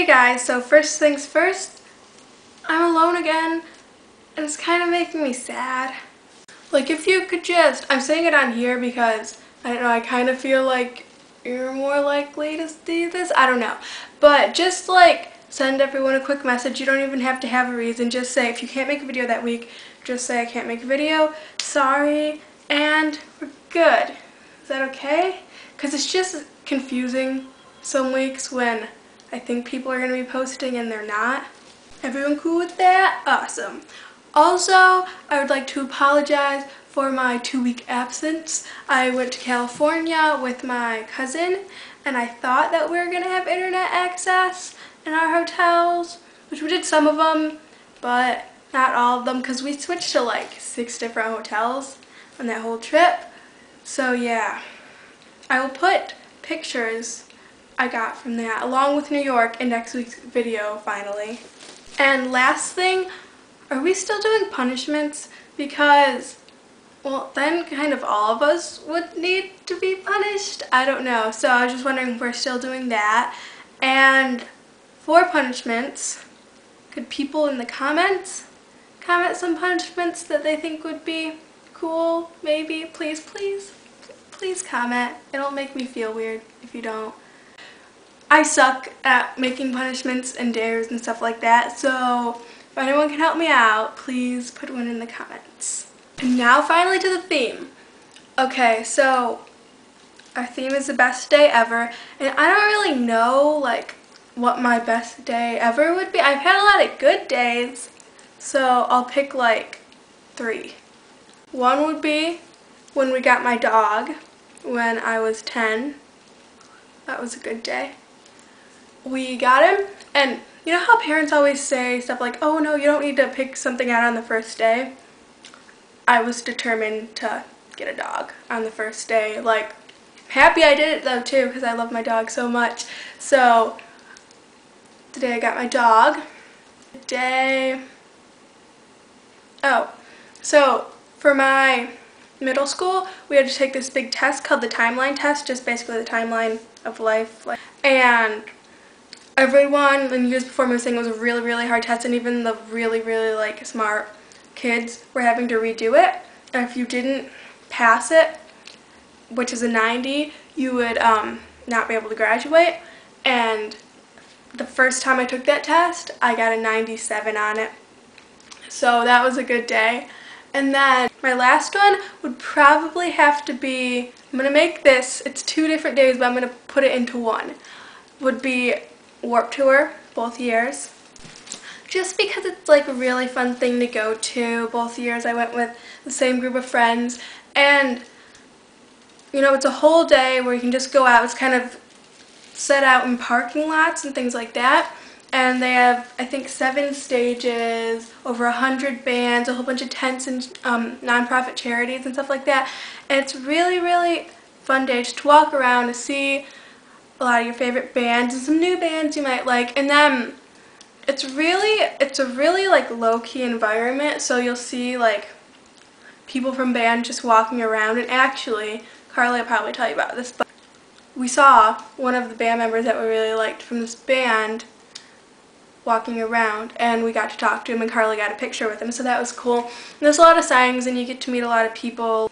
Hey guys, so first things first, I'm alone again, and it's kind of making me sad. Like, if you could just, I'm saying it on here because, I don't know, I kind of feel like you're more likely to see this, I don't know. But just like, send everyone a quick message. You don't even have to have a reason. Just say, if you can't make a video that week, just say I can't make a video, sorry, and we're good. Is that okay? Because it's just confusing some weeks when I think people are going to be posting and they're not. Everyone cool with that? Awesome. Also, I would like to apologize for my 2-week absence. I went to California with my cousin, and I thought that we were going to have internet access in our hotels, which we did some of them, but not all of them, because we switched to like 6 different hotels on that whole trip. So yeah, I will put pictures I got from that along with New York in next week's video finally. And last thing, are we still doing punishments? Because, well, then kind of all of us would need to be punished. I don't know. So I was just wondering if we're still doing that. And for punishments, could people in the comments comment some punishments that they think would be cool? Maybe. Please, please, please comment. It'll make me feel weird if you don't. I suck at making punishments and dares and stuff like that, so if anyone can help me out, please put one in the comments. And now finally to the theme. Okay, so our theme is the best day ever, and I don't really know like what my best day ever would be. I've had a lot of good days, so I'll pick like 3. One would be when we got my dog when I was 10. That was a good day. We got him, and you know how parents always say stuff like, oh no, you don't need to pick something out on the first day? I was determined to get a dog on the first day. Like, happy I did it though too, because I love my dog so much. So today I got my dog. So for my middle school, we had to take this big test called the timeline test, just basically the timeline of life. And everyone in years before me was saying it was a really, really hard test, and even the really, really like smart kids were having to redo it. And if you didn't pass it, which is a 90, you would not be able to graduate. And the first time I took that test, I got a 97 on it. So that was a good day. And then my last one would probably have to be, I'm going to make this, it's 2 different days, but I'm going to put it into one, would be Warped Tour, both years. Just because it's like a really fun thing to go to. Both years I went with the same group of friends, and you know, it's a whole day where you can just go out. It's kind of set out in parking lots and things like that, and they have, I think, 7 stages, over 100 bands, a whole bunch of tents and non-profit charities and stuff like that. And it's really, really fun day just to walk around and see a lot of your favorite bands and some new bands you might like. And then it's a really like low-key environment, so you'll see like people from bands just walking around. And actually, Carly will probably tell you about this, but we saw one of the band members that we really liked from this band walking around, and we got to talk to him, and Carly got a picture with him, so that was cool. And there's a lot of signings, and you get to meet a lot of people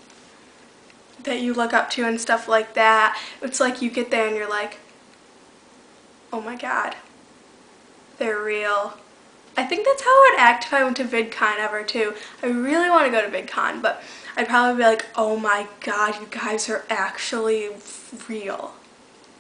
that you look up to and stuff like that. It's like you get there and you're like, oh my god, they're real. I think that's how I'd act if I went to VidCon ever too. I really want to go to VidCon, but I'd probably be like, oh my god, you guys are actually real.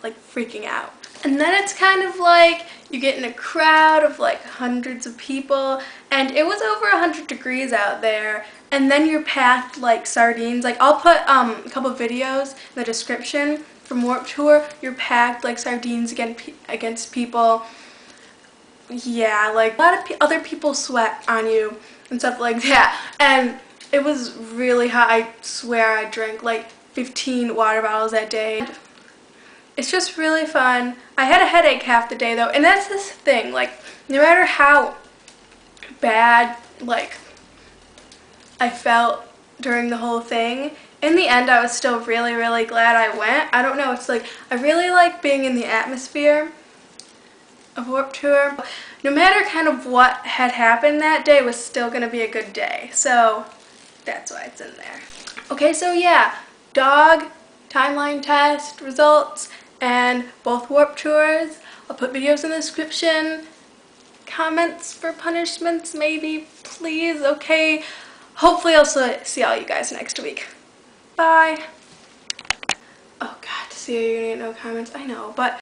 Like, freaking out. And then it's kind of like you get in a crowd of like hundreds of people, and it was over 100 degrees out there, and then you're packed like sardines. Like, I'll put a couple videos in the description from Warped Tour. You're packed like sardines against people. Yeah, like a lot of other people sweat on you and stuff like that. And it was really hot. I swear I drank like 15 water bottles that day. It's just really fun. I had a headache half the day though, and that's this thing, like, no matter how bad like I felt during the whole thing, in the end I was still really, really glad I went. I don't know, it's like I really like being in the atmosphere, of Warped Tour. No matter kind of what had happened that day, it was still going to be a good day. So that's why it's in there. Okay, so yeah, dog, timeline test, results, and both Warped Tours. I'll put videos in the description. Comments for punishments, maybe, please, okay? Hopefully I'll see all you guys next week. Bye. Oh god, see, you're gonna get no comments, I know, but